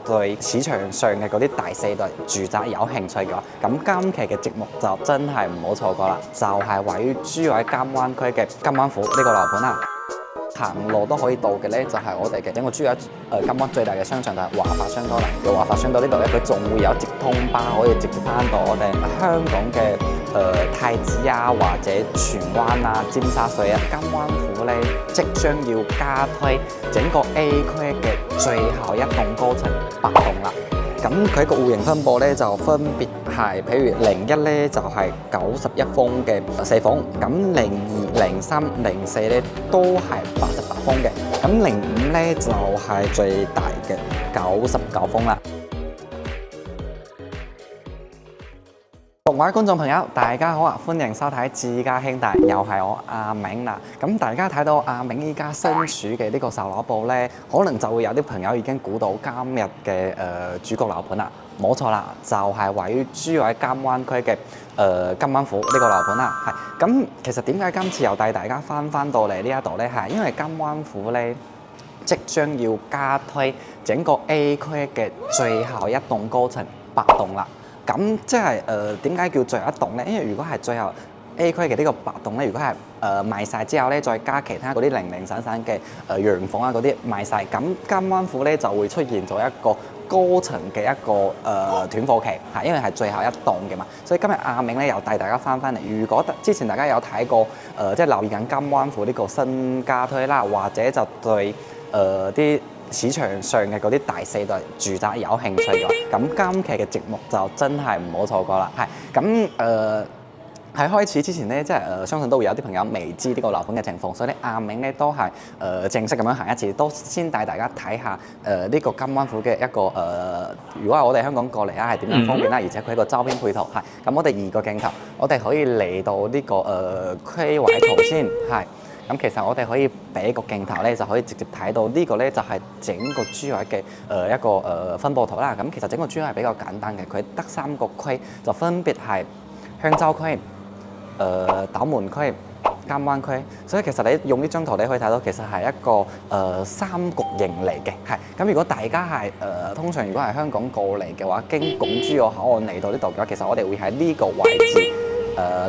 對市場上嘅嗰啲第四代住宅有興趣嘅話，咁今期嘅節目就真係唔好錯過啦！就係位於珠海金灣區嘅金灣府呢個樓盤啦。行路都可以到嘅咧，就係我哋嘅整個珠海金灣最大嘅商場就係華發商多啦。由華發商多呢度咧，佢仲會有直通巴可以直接翻到我哋香港嘅太子啊，或者荃灣啊、尖沙咀啊。金灣府咧即將要加推整個 A 區嘅最後一棟高層8棟啦。咁佢個戶型分佈咧就分別係，譬如01咧就係91方嘅4房，咁02、03、04咧都係88方嘅，咁05咧就係最大嘅99方啦。各位觀眾朋友，大家好啊！歡迎收睇智家兄弟，又係我阿銘啦。咁大家睇到阿銘依家身處嘅呢個售樓部呢，可能就會有啲朋友已經估到今日嘅主角樓盤啦。冇錯啦，就係位於珠海金灣區嘅金灣府呢個樓盤啦。係咁，其實點解今次又帶大家翻到嚟呢一度呢？係因為金灣府呢即將要加推整個 A 區嘅最後一棟高層8棟啦。咁即係點解叫最後一棟呢？因為如果係最後 A 區嘅呢個8棟咧，如果係賣晒之後咧，再加其他嗰啲零零散散嘅洋房啊嗰啲賣晒，咁金灣府咧就會出現咗一個高層嘅一個斷貨期嚇，因為係最後一棟嘅嘛。所以今日阿銘咧又帶大家翻嚟。如果之前大家有睇過即係留意緊金灣府呢個新加推啦，或者就對啲市場上嘅嗰啲第四代住宅有興趣嘅話，咁今期嘅節目就真係唔好錯過啦。係咁喺開始之前咧，即係相信都會有啲朋友未知呢個樓盤嘅情況，所以咧阿銘咧都係正式咁樣行一次，都先帶大家睇下呢個金灣府嘅一個如果係我哋香港過嚟啊，係點樣方便啦，而且佢一個周邊配套係。咁我哋移個鏡頭，我哋可以嚟到呢個區位圖先係。咁其實我哋可以俾個鏡頭咧，就可以直接睇到呢個咧就係整個珠海嘅一個分佈圖啦。咁其實整個珠海係比較簡單嘅，佢得3個區，就分別係香洲區、斗門區、金灣區。所以其實你用呢張圖你可以睇到，其實係一個三角形嚟嘅。係咁，如果大家係通常如果係香港過嚟嘅話，經港珠澳口岸嚟到呢度嘅話，其實我哋會喺呢個位置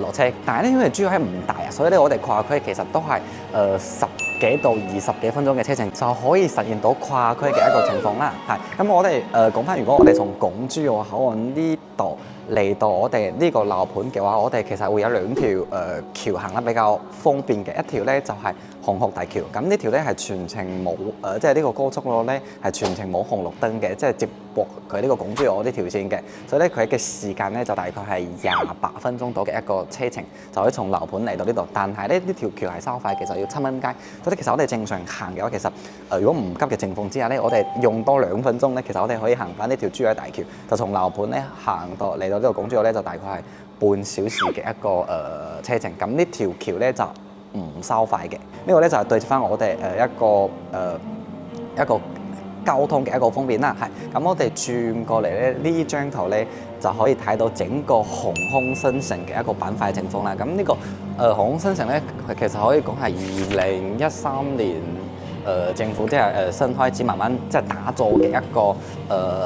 落車，但係咧因為珠海唔大啊，所以咧我哋跨區其實都係10幾到20幾分鐘嘅車程就可以實現到跨區嘅一個情況啦。係咁，我哋講翻，如果我哋從港珠澳口岸呢度嚟到我哋呢個樓盤嘅話，我哋其實會有2條橋行得比較方便嘅，一條咧就係紅磡大橋，咁呢條咧係全程冇即係呢個高速路咧係全程冇紅綠燈嘅，即係接駁佢呢個港珠澳呢條線嘅，所以咧佢嘅時間咧就大概係28分鐘到嘅一個車程，就可以從樓盤嚟到呢度。但係咧呢條橋係收費嘅，就要7蚊雞。所以其實我哋正常行嘅話，其實如果唔急嘅情況之下咧，我哋用多2分鐘咧，其實我哋可以行翻呢條珠海大橋，就從樓盤咧行到嚟到呢個港珠澳咧，就大概係半小時嘅一個車程。咁呢條橋咧就唔收費嘅，呢個咧就係對接翻我哋一個交通嘅一個方便啦。係咁，我哋轉過嚟咧，呢張圖咧就可以睇到整個航空新城嘅一個板塊情況啦。咁呢個航空新城咧，其實可以講係2013年政府即係新開始慢慢即係打造嘅一個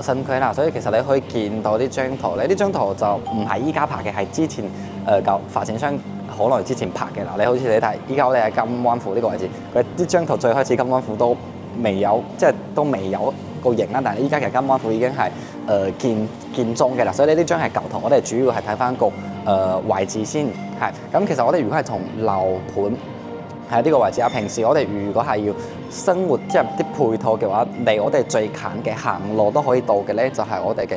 新區啦。所以其實你可以見到呢張圖咧，呢張圖就唔係依家拍嘅，係之前舊發展商好耐之前拍嘅啦。你好似你睇，依家我哋喺金灣府呢個位置，佢呢張圖最開始金灣府都未有，即係都未有個型啦。但係依家其實金灣府已經係建中嘅啦。所以呢張係舊圖，我哋主要係睇翻個位置先係。咁其實我哋如果係從樓盤喺呢個位置啊，平時我哋如果係要生活即係啲配套嘅話，離我哋最近嘅行路都可以到嘅咧，就係我哋嘅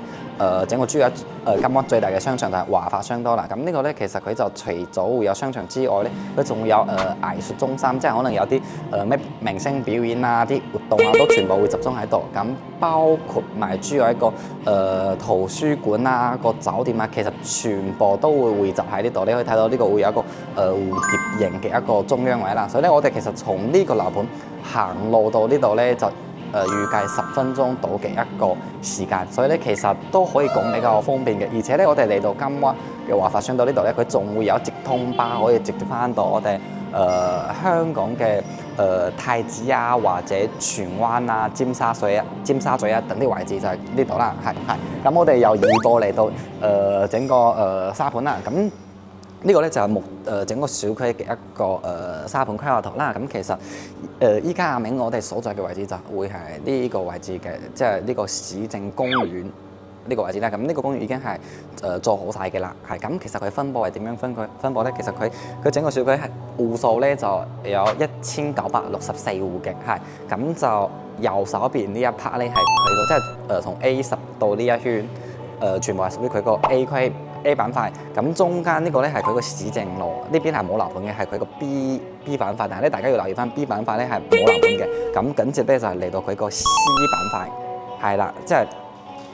整個珠海金灣最大嘅商場就係華發商多啦。咁呢個咧其實佢就除咗會有商場之外咧，佢仲會有藝術中心，即係可能有啲咩明星表演啊、啲活動啊，都全部會集中喺度。咁包括埋珠海一個圖書館啊、個酒店啊，其實全部都會匯集喺呢度。你可以睇到呢個會有一個蝴蝶形嘅一個中央位啦。所以咧，我哋其實從呢個樓盤行路到呢度咧，就預計10分鐘到嘅一個時間，所以咧其實都可以講比較方便嘅。而且咧，我哋嚟到金灣嘅華發商到呢度咧，佢仲會有直通巴可以直接翻到我哋香港嘅太子啊，或者荃灣啊、尖沙咀啊等啲位置就係呢度啦，係。咁我哋由二個嚟到整個沙盤啦，咁呢個咧就係整個小區嘅一個沙盤規劃圖啦。咁其實依家阿明我哋所在嘅位置就會係呢個位置嘅，即係呢個市政公園呢個位置啦。咁呢個公園已經係做好晒嘅啦。係咁，其實佢分佈係點樣分佈咧？其實佢整個小區係戶數咧就有1964戶嘅，係咁就右手邊呢一 part 咧係佢個即係從 A10到呢一圈全部係屬於佢個 A 區。A 板塊，咁中間呢個咧係佢個市政路，呢邊係冇樓盤嘅，係佢個 B 板塊。但係咧，大家要留意翻 B 板塊咧係冇樓盤嘅。咁緊接咧就係嚟到佢個 C 板塊，係啦，即係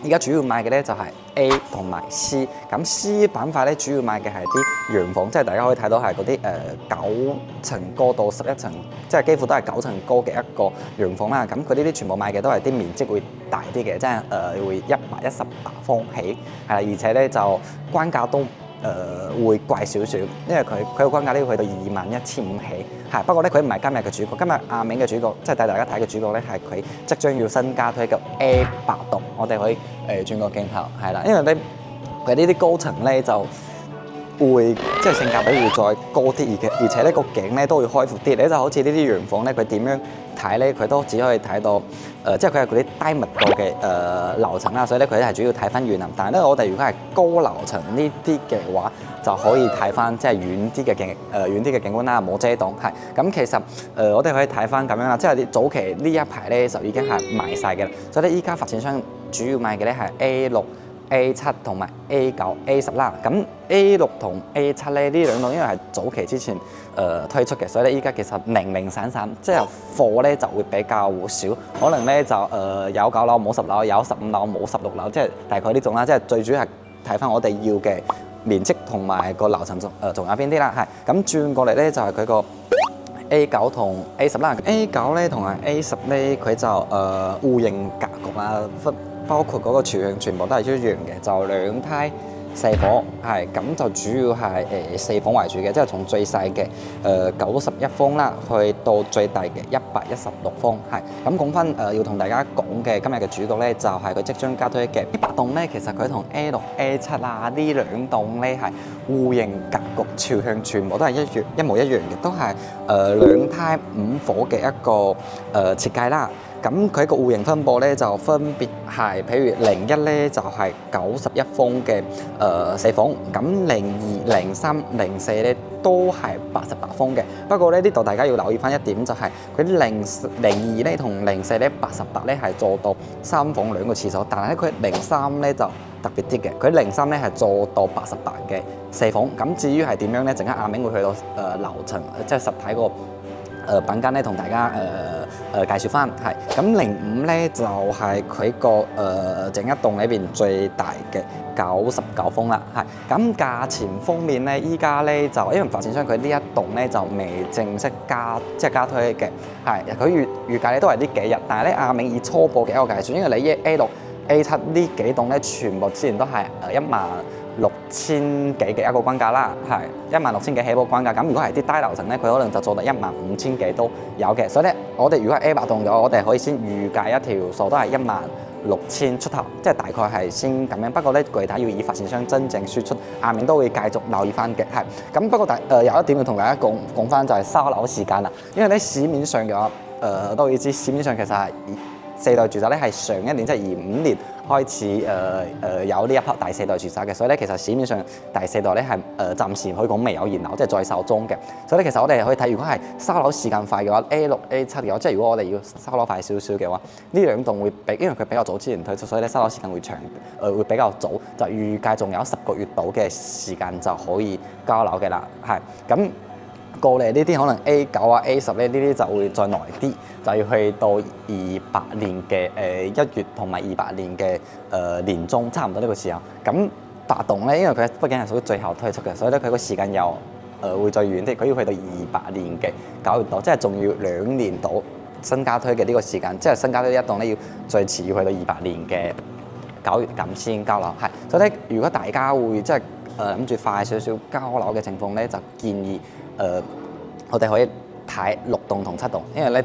而家主要賣嘅咧就係 A 同埋 C。咁 C 板塊咧主要賣嘅係啲洋房，即係大家可以睇到係嗰啲9層高到11層，即係幾乎都係9層高嘅一個洋房啦。咁佢呢啲全部賣嘅都係啲面積會大啲嘅，即係會118方起，係啦，而且咧就關價都會貴少少，因為佢個關價呢要去到21,500起，係。不過咧佢唔係今日嘅主角，今日阿明嘅主角，即係帶大家睇嘅主角咧係佢即將要新加推嘅 A8棟，我哋可以轉個鏡頭，係啦，因為咧佢呢啲高層咧就會即係性價比會再高啲，而且呢個景咧都會開闊啲。你就好似呢啲洋房咧，佢點樣睇咧？佢都只可以睇到即係佢係嗰啲低密度嘅樓層啦，所以咧佢係主要睇翻園林。但係咧，我哋如果係高樓層呢啲嘅話，就可以睇翻即係遠啲嘅景觀啦，冇遮擋。係咁，其實我哋可以睇翻咁樣啦，即係早期呢一排咧就已經係賣晒嘅啦。所以咧，依家發展商主要賣嘅咧係 A6、A7 同埋 A9、A10啦。咁 A6 同 A7咧呢兩棟因為係早期之前推出嘅，所以咧依家其實零零散散，即係貨咧就會比較少，可能咧就有9樓冇10樓，有15樓冇16樓，即係大概呢種啦。即係最主要係睇翻我哋要嘅面積同埋個樓層仲有邊啲啦。係咁轉過嚟咧就係佢個 A9 同 A10啦。A9咧同埋 A10咧佢就戶型格局啊包括嗰個朝向全部都係一樣嘅，就2梯4房，係咁就主要係4房為主嘅，即係從最細嘅91方啦，去到最大嘅116方，係咁講翻要同大家講嘅今日嘅主角咧，就係佢即將加推嘅8棟咧，其實佢同 A6、A7啊呢兩棟咧係戶型格局朝向全部都係一模一樣嘅，都係2梯5房嘅一個設計啦。咁佢個戶型分佈咧就分別係，譬如01咧就係91方嘅4房，咁02、03、04咧都係88方嘅。不過咧呢度大家要留意翻一點就係佢02咧同04咧88咧係做到3房2個廁所，但係咧佢03咧就特別啲嘅，佢03咧係做到88嘅4房。咁至於係點樣咧？陣間阿明會去到樓層即係實體個品間咧同大家介紹翻，係咁05咧就係佢個整一棟裏邊最大嘅99方啦，係咁價錢方面咧，依家咧就因為發展商佢呢一棟咧就未正式加推嘅，係佢預計咧都係呢幾日，但係咧阿明以初步嘅一個計算，因為你 A6、A7 呢幾棟咧全部之前都係16,000幾嘅一個關價啦，係16,000幾起步關價。咁如果係啲低樓層咧，佢可能就做到15,000幾都有嘅。所以咧，我哋如果係 A8棟嘅話，我哋可以先預計一條數都係16,000出頭，即係大概係先咁樣。不過咧，具體要以發展商真正輸出，阿明都會繼續留意翻嘅。係咁，不過有一點要同大家講翻就係收樓時間啦。因為咧市面上嘅話，都要知市面上其實係4代住宅咧係上一年即係25年開始有呢一批第4代住宅嘅，所以咧其實市面上第4代咧係暫時可以講未有現樓，即係在售中嘅。所以咧其實我哋可以睇，如果係收樓時間快嘅話，A6、A7嘅話，即係如果我哋要收樓快少少嘅話，呢兩棟會因為佢比較早之前推出，所以咧收樓時間會長，會比較早，就預計仲有10個月到嘅時間就可以交樓嘅啦，係咁。過嚟呢啲可能 A9 啊 A10咧，呢啲就會再耐啲，就要去到28年嘅1月同埋28年嘅年中，差唔多呢個時候。咁8棟咧，因為佢畢竟係屬於最後推出嘅，所以咧佢個時間又會再遠啲，佢要去到28年嘅9月度，即係仲要2年到新加推嘅呢個時間，即係新加推一棟咧要最遲要去到28年嘅9月咁先交樓。係，所以咧如果大家會即係諗住快少少交樓嘅情況咧，就建議我哋可以睇6棟同7棟，因為咧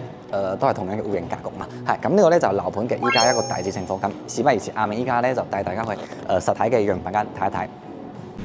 都係同樣嘅戶型格局嘛。係咁呢個咧就樓盤嘅依家一個大致情況。咁事不宜遲，阿明依家咧就帶大家去實體嘅樣品間睇一睇。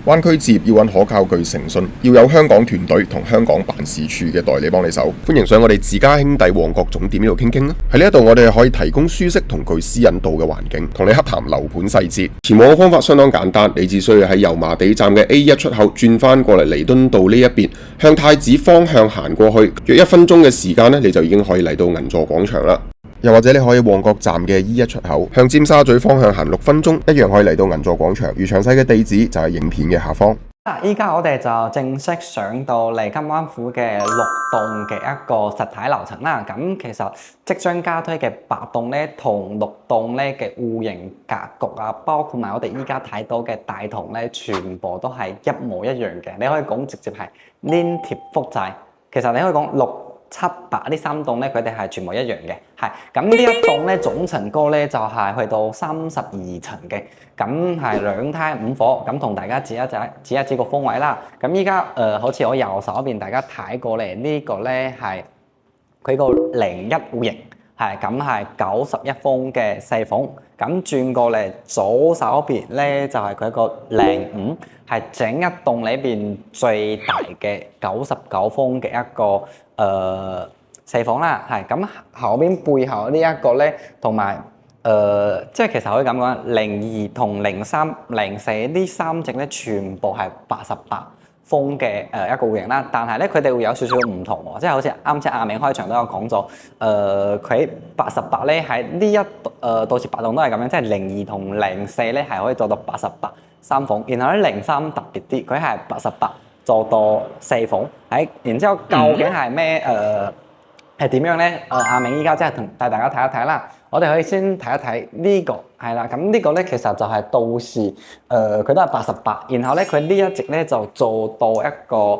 灣區置業要揾可靠具誠信，要有香港團隊同香港辦事處嘅代理幫你手。歡迎上我哋自家兄弟旺角總店呢度傾傾啦。喺呢一度我哋可以提供舒適同具私隱度嘅環境，同你洽談樓盤細節。前往嘅方法相當簡單，你只需要喺油麻地站嘅 A1 出口轉翻過嚟彌敦道呢一邊，向太子方向行過去，約1分鐘嘅時間呢，你就已經可以嚟到銀座廣場啦。又或者你可以旺角站嘅 E1 出口向尖沙咀方向行6分鐘，一樣可以嚟到銀座廣場。而詳細嘅地址就係影片嘅下方。依家我哋就正式上到嚟金灣府嘅6棟嘅一個實體樓層啦。咁其實即將加推嘅8棟咧，同6棟咧嘅戶型格局啊，包括埋我哋依家睇到嘅大堂咧，全部都係一模一樣嘅。你可以講直接係黏貼複製。其實你可以講6、7、8呢3棟咧，佢哋係全部一樣嘅。係咁呢一棟咧總層高咧就係去到32層嘅。咁係2梯5伙，咁同大家指一指個方位啦。咁依家好似我右手邊大家睇過嚟呢個咧係佢個01戶型，係咁係91方嘅4房。咁轉過嚟左手邊咧就係佢個05，係整一棟裏邊最大嘅99方嘅一個4房啦。係咁後邊背後呢一個咧同埋。即係其實可以咁講，02同03、04呢3隻咧，全部係88方嘅一個戶型啦。但係咧，佢哋會有少少唔同喎，即係好似啱先阿明開場都有講咗，佢88咧喺呢到時8棟都係咁樣，即係02同04咧係可以做到88 3房，然後咧03特別啲，佢係88做到4房。然之後究竟係咩係點樣咧？阿明依家即係帶大家睇一睇啦。我哋可以先睇一睇呢個係啦，咁呢個咧其實就係到時佢都係88，然後咧佢呢一隻咧就做到一個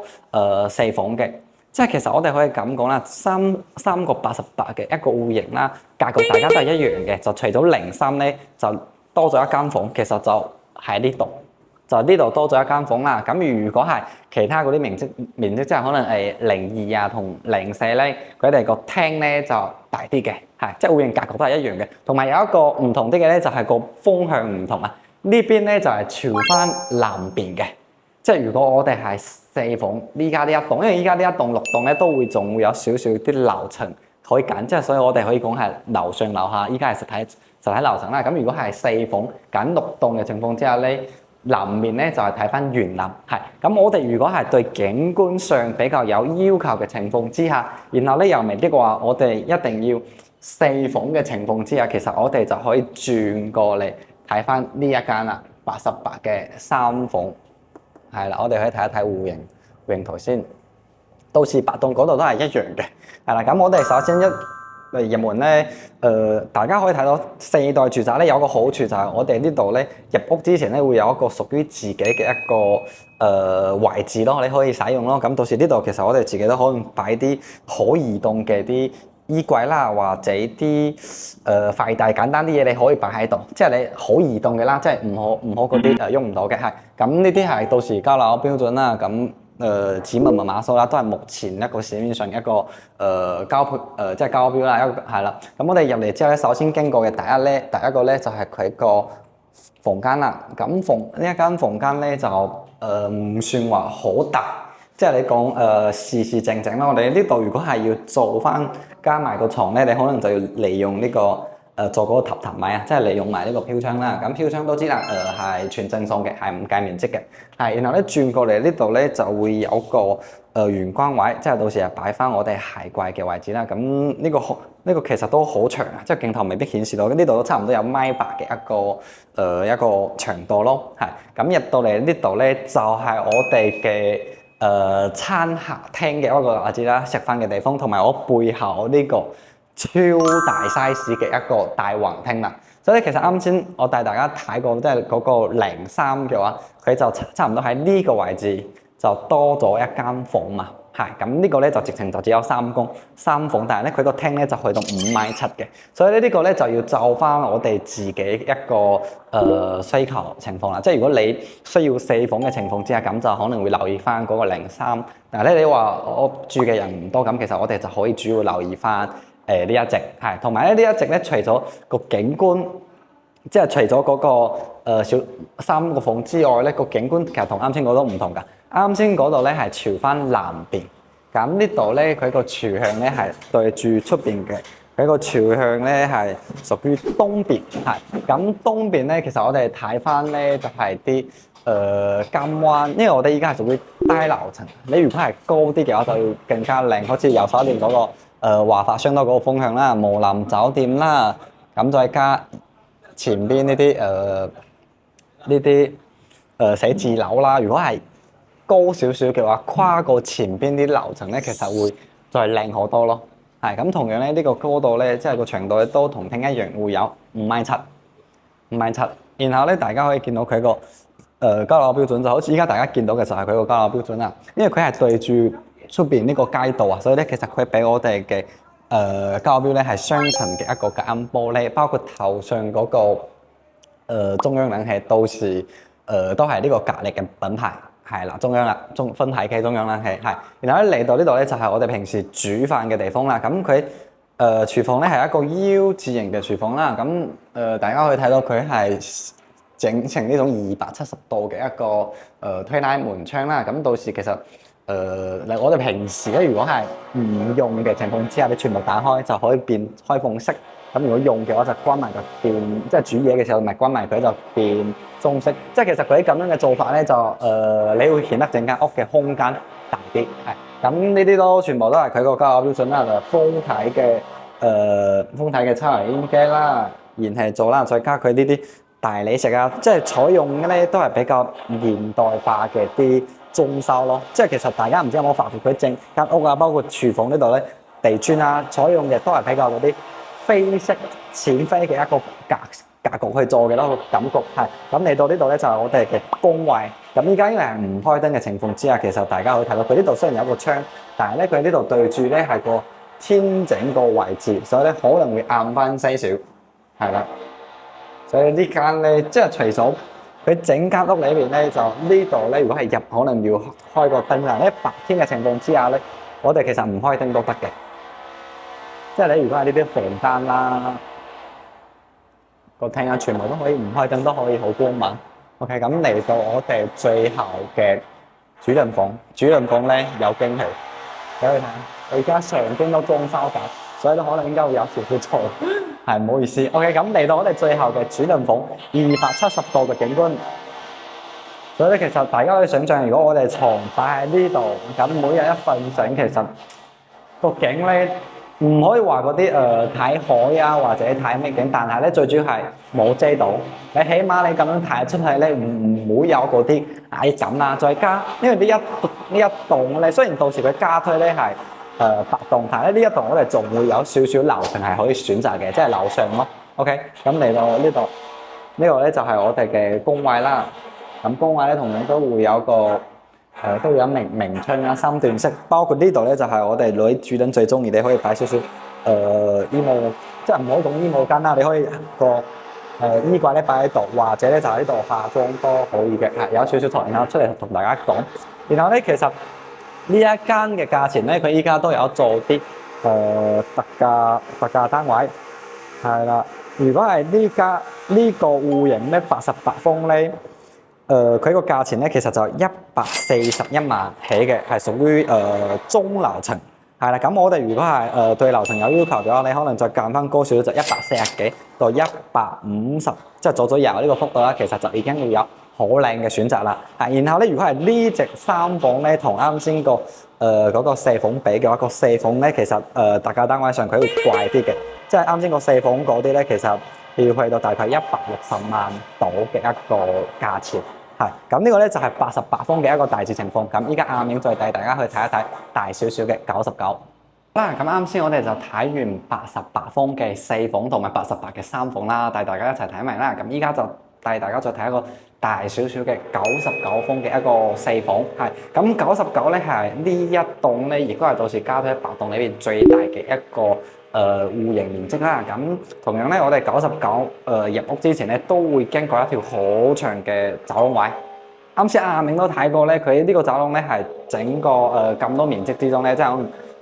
4房嘅，即係其實我哋可以咁講啦，三個88嘅一個戶型啦，格局大家都係一樣嘅，就除咗03咧就多咗一間房，其實就喺呢度。就呢度多咗一間房啦。咁如果係其他嗰啲面積即係可能係02啊同04咧，佢哋個廳咧就大啲嘅，係即係戶型格局都係一樣嘅。同埋有一個唔同啲嘅咧，就係個方向唔同啊。呢邊咧就係朝翻南邊嘅，即係如果我哋係4房，依家呢一棟，因為依家呢一棟6棟咧都會仲會有少少啲樓層可以揀，即係所以我哋可以講係樓上樓下，依家係實體樓層啦。咁如果係4房揀6棟嘅情況之下咧，南面咧就係睇翻園林，係咁我哋如果係對景觀上比較有要求嘅情況之下，然後咧又未必話我哋一定要4房嘅情況之下，其實我哋就可以轉過嚟睇翻呢一間啦，88嘅3房，係啦，我哋可以睇一睇戶型圖先，到時8棟嗰度都係一樣嘅，係啦，咁我哋首先入門咧，大家可以睇到4代住宅咧有個好處就係我哋呢度咧入屋之前咧會有一個屬於自己嘅一個位置咯，你可以使用咯。咁到時呢度其實我哋自己都可以擺啲可移動嘅啲衣櫃啦，或者啲快遞簡單啲嘢你可以擺喺度，即係你可移動嘅啦，即係唔好嗰啲喐唔到嘅係。咁呢啲係到時交樓標準啦，咁。指紋密碼數啦，都係目前一個市面上一個即係交標啦，一個係啦。咁我哋入嚟之後咧，首先經過嘅第一個咧就係佢個房間啦。咁呢一間房間咧就唔算話好大，即係你講事正啦。我哋呢度如果係要做翻加埋個床咧，你可能就要利用呢個。做嗰個榻米啊，即係利用埋呢個飄窗啦。咁飄窗都知啦，係全正數嘅，係唔計面積嘅。係，然後咧轉過嚟呢度咧就會有個玄關位，即係到時係擺翻我哋鞋櫃嘅位置啦。咁呢個其實都好長啊，即係鏡頭未必顯示到。呢度都差唔多有1.8米嘅一個長度咯。係，咁入到嚟呢度咧就係我哋嘅餐客廳嘅一個位置啦，食飯嘅地方，同埋我背後呢個。超大 size 嘅一個大橫廳啦，所以其實啱先我帶大家睇過，即係嗰個03嘅話，佢就差唔多喺呢個位置就多咗一間房嘛，係咁呢個咧就直情就只有3房，但係咧佢個廳咧就去到5.7米嘅，所以咧呢個咧就要就翻我哋自己一個需求情況啦。即係如果你需要4房嘅情況之下，咁就可能會留意翻嗰個03。但係咧你話我住嘅人唔多，咁其實我哋就可以主要留意翻呢一隻係，同埋咧呢一隻咧除咗個景觀。即係除咗嗰個小3個房之外咧，個景觀其實同啱先嗰度唔同㗎。啱先嗰度咧係朝翻南邊，咁呢度咧佢個朝向咧係對住出邊嘅，佢個朝向咧係屬於東邊，係。咁東邊咧其實我哋睇翻咧就係啲金灣，因為我哋依家係屬於低樓層，你如果係高啲嘅話就要更加靚，好似右手邊嗰個華發商都嗰個方向啦，無林酒店啦，咁再加前邊呢啲寫字樓啦，如果係高少少嘅話，跨過前邊啲樓層咧，其實會再靚好多咯。係咁，同樣咧呢個高度咧，即係個長度咧都同廳一樣，會有5.7米。然後咧，大家可以見到佢個交樓標準，就好似依家大家見到嘅就係佢個交樓標準啦。因為佢係對住出邊呢個街道啊，所以咧其實佢俾我哋嘅交樓標咧係雙層嘅一個隔音玻璃，包括頭上嗰個中央冷氣，到時都係呢個格力嘅品牌，係啦，中央分體嘅中央冷氣係。然後咧嚟到呢度咧就係我哋平時煮飯嘅地方啦。咁佢廚房咧係一個 U 字形嘅廚房啦。咁大家可以睇到佢係整成呢種270度嘅一個推拉門窗啦。咁到時其實我哋平時咧，如果係唔用嘅情況之下，你全部打開就可以變開放式。咁如果用嘅話就關埋就變，即係煮嘢嘅時候咪關埋佢就變中式。即係其實佢咁樣嘅做法咧，就你會顯得整間屋嘅空間大啲。係咁呢啲都全部都係佢個交樓標準啦，就封體嘅抽油煙機啦、燃氣灶啦，再加佢呢啲大理石啊，即係採用嘅咧都係比較現代化嘅啲裝修咯。即係其實大家唔知有冇發覺佢整間屋啊，包括廚房呢度咧地磚啊，採用嘅都係比較嗰啲飛式淺飛嘅一個格局去做嘅咯，個感覺係。咁嚟到呢度咧就係我哋嘅工位。咁依家因為係唔開燈嘅情況之下，其實大家可以睇到佢呢度雖然有一個窗，但係咧佢呢度對住咧係個天井個位置，所以咧可能會暗翻些少，係啦。所以呢間咧即係除咗佢整間屋裏邊咧，就呢度咧如果係入可能要開個燈啦。喺白天嘅情況之下咧，我哋其實唔開燈都得嘅。即係你如果係呢啲房間啦，個廳啊，全部都可以唔開燈都可以好光猛。OK， 咁嚟到我哋最後嘅主人房，主人房咧有驚喜，俾佢睇。我而家上邊都裝修緊，所以咧可能應該會有少少嘈，係唔好意思。OK， 咁嚟到我哋最後嘅主人房，270度嘅景觀。所以咧其實大家可以想象，如果我哋床擺喺呢度，咁每日一瞓醒，其實個景咧〜唔可以話嗰啲睇海啊，或者睇咩景，但係咧最主要係冇遮到。你起碼你咁樣睇出去咧，唔會有嗰啲矮枕啦。再加，因為呢一棟咧，雖然到時佢加推咧係8棟，但係咧呢一棟我哋仲會有少少樓層係可以選擇嘅，即係樓上咯。OK，咁嚟到呢度，呢個咧就係我哋嘅工位啦。咁工位咧同樣都會有個。都有明窗啦，3段式，包括呢度咧就係我哋女主人最中意，你可以擺少少衣帽，即係唔好講衣帽巾啦，你可以個衣櫃咧擺喺度，或者咧就喺呢度化妝都可以嘅，係有少少台，然後出嚟同大家講。然後咧其實呢一間嘅價錢咧，佢依家都有做啲特價單位，係啦。如果係呢個戶型咧88方咧。佢個價錢咧其實就141萬起嘅，係屬於中樓層，係啦。咁我哋如果係對樓層有要求嘅話，你可能再減翻高少少，就140幾到150，即係做咗廿呢個幅度啦。其實就已經會有好靚嘅選擇啦。係，然後咧如果係呢隻3房咧，同啱先個嗰個4房比嘅話，個4房咧其實特價單位上佢會貴啲嘅，即係啱先個4房嗰啲咧，其實要去到大概160萬度嘅一個價錢。係，咁呢個咧就係88方嘅一個大致情況。咁依家亞面再帶大家去睇一睇大少少嘅99。啦，咁啱先我哋就睇完88方嘅4房同埋88嘅3房啦，帶大家一齊睇埋啦。咁依家就帶大家再睇一個大少少嘅99風嘅一個四房，係咁99咧係呢一棟咧，亦都係到時嘉推8棟裏邊最大嘅一個戶型面積啦。咁同樣咧，我哋99入屋之前咧，都會經過一條好長嘅走廊位。啱先阿明都睇過咧，佢呢個走廊咧係整個咁多面積之中咧，即係可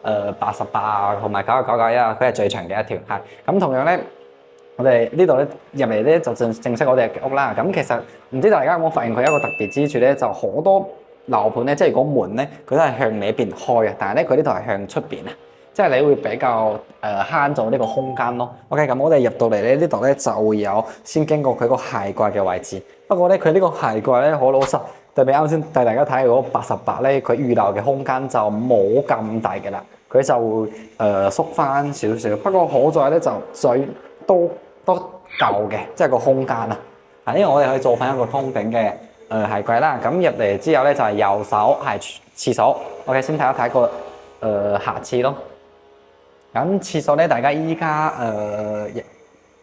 能88啊同埋9991啊，佢係最長嘅一條，係咁同樣咧。我哋呢度咧入嚟咧就正式我哋嘅屋啦。咁其實唔知大家有冇發現佢一個特別之處咧，就好多樓盤咧，即係如果門咧佢都係向呢邊開嘅，但係咧佢呢度係向出邊啊，即係你會比較慳咗呢個空間咯。OK，咁我哋入到嚟咧呢度咧就會有先經過佢個鞋櫃嘅位置。不過咧佢呢個鞋櫃咧好老實，對比啱先帶大家睇嗰88咧，佢預留嘅空間就冇咁大嘅啦，佢就會縮翻少少。不過好在咧就最都夠嘅，即係個空間啊！因為我哋可以做翻一個通頂嘅鞋櫃啦。咁入嚟之後咧就係右手係廁所。OK， 先睇一睇個下廁咯。咁廁所咧，大家依家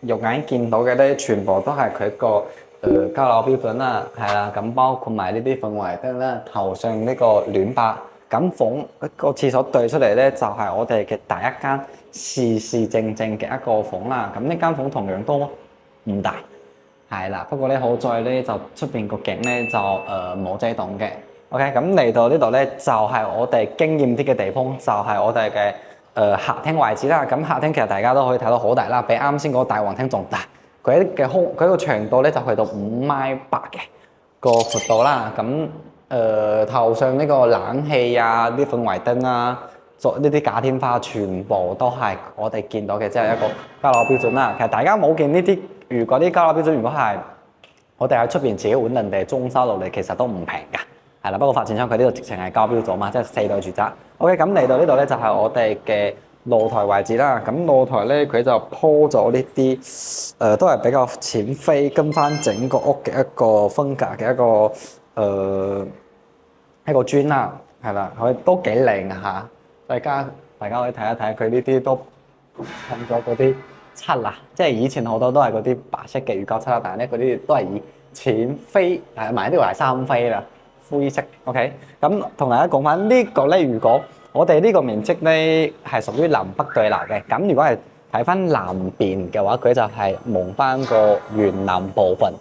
肉眼見到嘅咧，全部都係佢個交樓標準啦，係啦。咁包括埋呢啲氛圍燈啦，頭上呢個暖白。咁房個廁所對出嚟咧，就係我哋嘅第一間事正嘅一個房啦。咁呢間房同樣都唔大，係啦。不過咧好在咧就出邊個景咧就冇遮擋嘅。OK， 咁嚟到呢度咧就係我哋經驗啲嘅地方，就係我哋嘅客廳位置啦。咁客廳其實大家都可以睇到好大啦，比啱先嗰個大皇廳仲大。佢個長度咧就去到5.8米嘅個闊度啦。咁頭上呢個冷氣啊，啲氛圍燈啊，作呢啲假天花，全部都係我哋見到嘅，即係一個交樓標準啦。其實大家冇見呢啲，如果啲交樓標準如果係我哋喺出邊自己揾人哋裝修落嚟，其實都唔平㗎，係啦。不過發展商佢呢度直情係交標咗嘛，即係4代住宅。OK， 咁嚟到呢度咧就係我哋嘅露台位置啦。咁露台咧佢就鋪咗呢啲都係比較淺飛，跟翻整個屋嘅一個風格嘅一個磚啦，係啦，佢都幾靚嚇。大家可以睇一睇，佢呢啲都噴咗嗰啲漆啦，即係以前好多都係嗰啲白色嘅乳膠漆啦，但係咧嗰啲都係以淺飛，埋呢個係深飛啦，灰色。OK， 咁同大家講翻呢個咧，如果我哋呢個面積咧係屬於南北對流嘅，咁如果係睇翻南邊嘅話，佢就係望翻個沿南部分。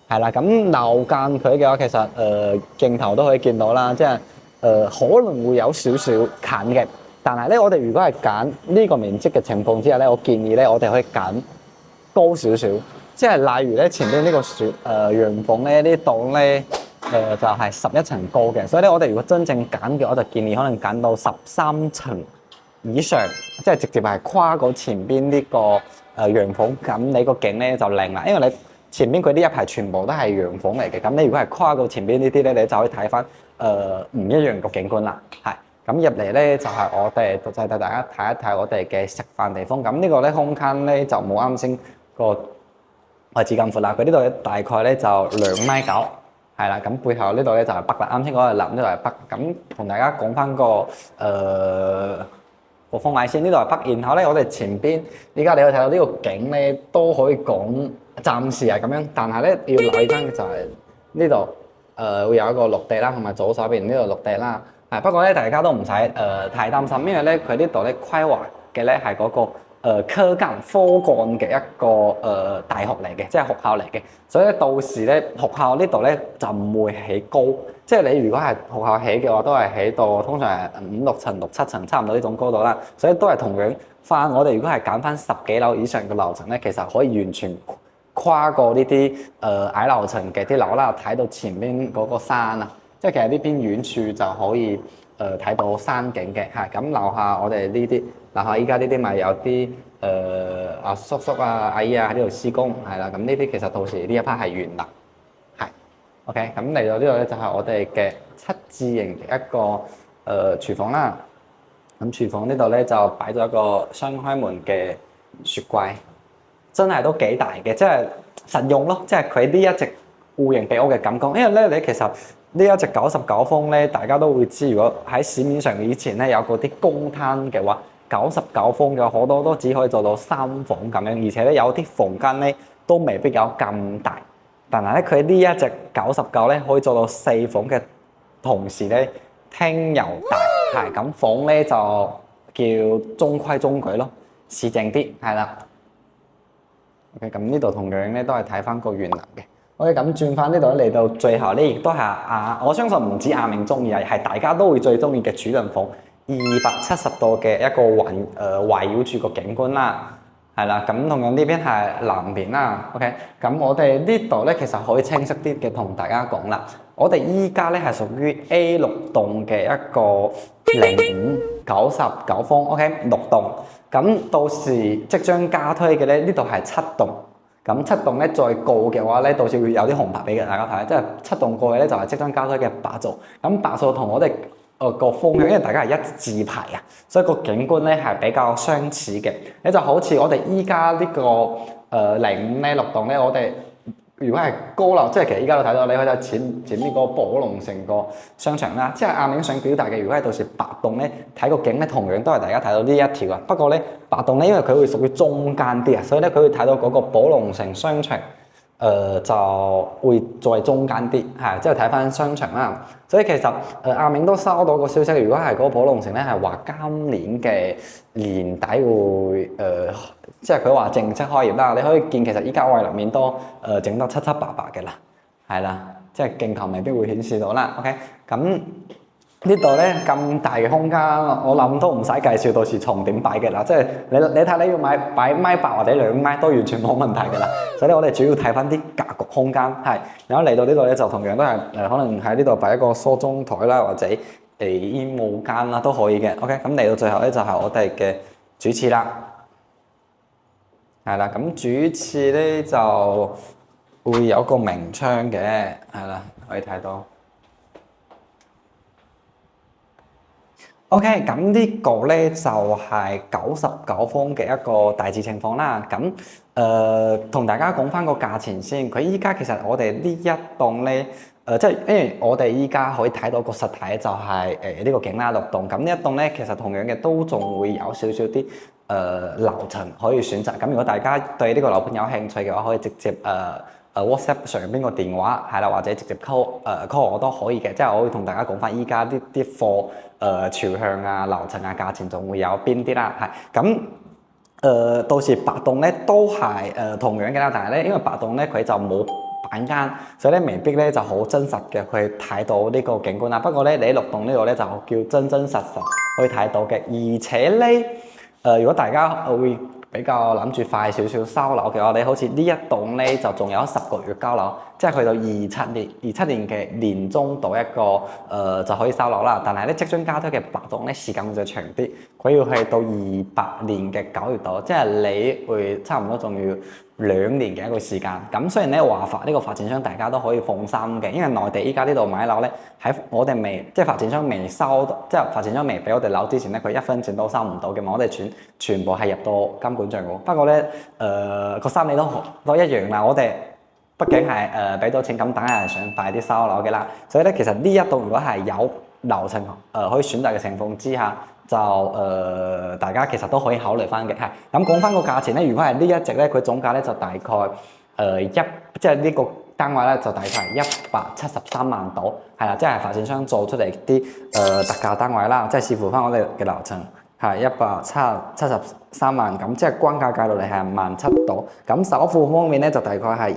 係啦，咁樓間佢嘅話，其實鏡頭都可以見到啦，即係可能會有少少近嘅，但係咧，我哋如果係揀呢個面積嘅情況之下咧，我建議咧，我哋可以揀高少少，即係例如咧前邊呢個洋房咧呢棟咧就係11層高嘅，所以咧我哋如果真正揀嘅，我就建議可能揀到13層以上，即係直接係跨過前邊呢個洋房，咁你個景咧就靚啦，因為你前面佢呢一排全部都係洋房嚟嘅，咁你如果係跨過前邊呢啲咧，你就可以睇翻唔一樣嘅景觀啦。係咁入嚟咧，就係我哋就帶大家睇一睇我哋嘅食飯地方。咁呢個咧空間咧就冇啱先個位置咁闊啦，佢呢度咧大概咧就2.9米，係啦。咁背後呢度咧就係北啦，啱先嗰個南，呢度係北。咁同大家講翻個個方位先，呢度係北，然後咧我哋前邊依家你可以睇到呢個景咧都可以講。暫時係咁樣，但係咧要留意翻嘅就係呢度會有一個綠地啦，同埋左手邊呢度綠地啦。不過咧大家都唔使太擔心，因為咧佢呢度咧規劃嘅咧係嗰個科幹嘅一個大學嚟嘅，即係學校嚟嘅。所以咧到時咧學校呢度咧就唔會起高，即係你如果係學校起嘅話，都係起到通常係5、6層、6、7層差唔多呢種高度啦。所以都係同樣翻，我哋如果係揀翻10幾樓以上嘅樓層咧，其實可以完全跨過呢啲矮樓層嘅啲樓啦，睇到前邊嗰個山啊，即係其實呢邊遠處就可以睇到山景嘅嚇。咁樓下我哋呢啲樓下依家呢啲咪有啲阿叔叔啊阿姨啊喺呢度施工係啦。咁呢啲其實到時呢一 part 係完啦，係 OK。咁嚟到呢度咧就係我哋嘅7字形嘅一個廚房啦。咁廚房呢度咧就擺咗一個雙開門嘅雪櫃。真係都幾大嘅，即係實用咯，即係佢呢一隻戶型俾我嘅感覺。因為咧，你其實呢一隻99風咧，大家都會知。如果喺市面上以前咧有嗰啲公攤嘅話，99風嘅好多都只可以做到3房咁樣，而且咧有啲房間咧都未必有咁大。但係咧佢呢一隻99咧可以做到4房嘅同時咧廳又大，係咁房咧就叫中規中矩咯，市正啲係啦。OK， 咁呢度同樣咧都係睇翻個園林嘅。OK， 咁轉翻呢度嚟到最後咧，亦都係我相信唔止阿明中意，係大家都會最中意嘅主人房，270度嘅一個圍繞住個景觀啦，係啦。咁同樣呢邊係南邊啦。OK， 咁我哋呢度咧其實可以清晰啲嘅同大家講啦，我哋依家咧係屬於 A6 棟嘅一個0599方 ，OK 6棟。咁到時即將加推嘅咧，呢度係7棟。咁7棟咧再高嘅話咧，到時會有啲紅白俾嘅大家睇，即係7棟過去咧就係即將加推嘅8座。咁8座同我哋個方向，因為大家係一字排啊，所以個景觀咧係比較相似嘅。你就好似我哋依家呢個05咧6棟咧，我哋如果係高樓，即係其實依家都睇到，你可以睇呢個寶龍城個商場啦。即係阿明想表達嘅，如果係到時8棟咧睇個景咧，同樣都係大家睇到呢一條啊。不過咧8棟咧，因為佢會屬於中間啲啊，所以咧佢會睇到嗰個寶龍城商場，就會再中間啲，係即係睇翻商場啦。所以其實阿明都收到個消息，如果係嗰個寶龍城咧，係話今年嘅年底會即係佢話正式開業啦。你可以見其實依家外立面都整得七七八八嘅啦，係啦，即係鏡頭未必會顯示到啦。OK， 咁呢度咧咁大嘅空間，我諗都唔使介紹，到時床點擺嘅啦。即係你睇你要擺1.8米或者2米都完全冇問題嘅啦。所以咧我哋主要睇翻啲格局空間係，然後嚟到呢度咧就同樣都係可能喺呢度擺一個梳妝台啦，或者衣帽間啦都可以嘅。OK， 咁嚟到最後咧就係我哋嘅主廁啦，係啦。咁主廁咧就會有個明窗嘅，係啦，可以睇到。OK， 咁呢個咧就係99方嘅一個大致情況啦。咁同大家講翻個價錢先。佢依家其實我哋呢一棟咧，即係因為我哋依家可以睇到個實體就係呢個景啦6棟。咁呢一棟咧其實同樣嘅都仲會有少少啲樓層可以選擇。咁如果大家對呢個樓盤有興趣嘅話，可以直接WhatsApp 上邊個電話係啦，或者直接 call 我都可以嘅。即係我會同大家講翻依家啲貨朝向啊、樓層啊、價錢仲會有邊啲啦。係咁到時8棟咧都係同樣嘅啦，但係咧因為8棟咧佢就冇板間，所以咧未必咧就好真實嘅去睇到呢個景觀啦。不過咧你6棟呢度咧就叫真真實實可以睇到嘅，而且咧如果大家會比較諗住快少少收樓嘅話，你好似呢一棟咧就仲有10個月交樓，即係去到27年嘅年中到一個就可以收樓啦。但係咧即將加推嘅8棟咧時間會再長啲，佢要去到28年嘅9月度，即係你會差唔多仲要2年嘅一個時間。咁雖然咧話呢個發展商大家都可以放心嘅，因為內地依家呢度買樓咧喺我哋即係發展商未收，即係發展商未俾我哋樓之前咧，佢1分錢都收唔到嘅嘛。我哋全部係入到金管帳嘅。不過咧個心理都一樣啦。我哋畢竟係俾咗錢，咁梗係想快啲收樓嘅啦。所以咧其實呢一棟如果係有樓層可以選擇嘅情況之下，就大家其實都可以考慮翻嘅。係咁講翻個價錢咧，如果係呢一隻咧，佢總價咧就大概即係呢個單位咧就大概係173萬到，係啦，即係發展商做出嚟啲特價單位啦，即係視乎翻我哋嘅樓層係173萬咁，即係關價計落嚟係17,000到。咁首付方面咧就大概係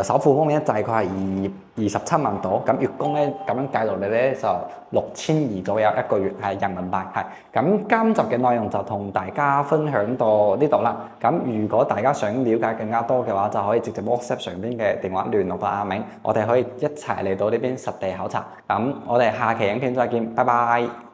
首付方面咧大概係27萬到，咁月供咧咁樣計落嚟咧就6200左右一個月係人民幣。係咁今集嘅內容就同大家分享到呢度啦。咁如果大家想了解更加多嘅話，就可以直接 WhatsApp 上邊嘅電話聯絡到阿明，我哋可以一齊嚟到呢邊實地考察。咁我哋下期影片再見，拜拜。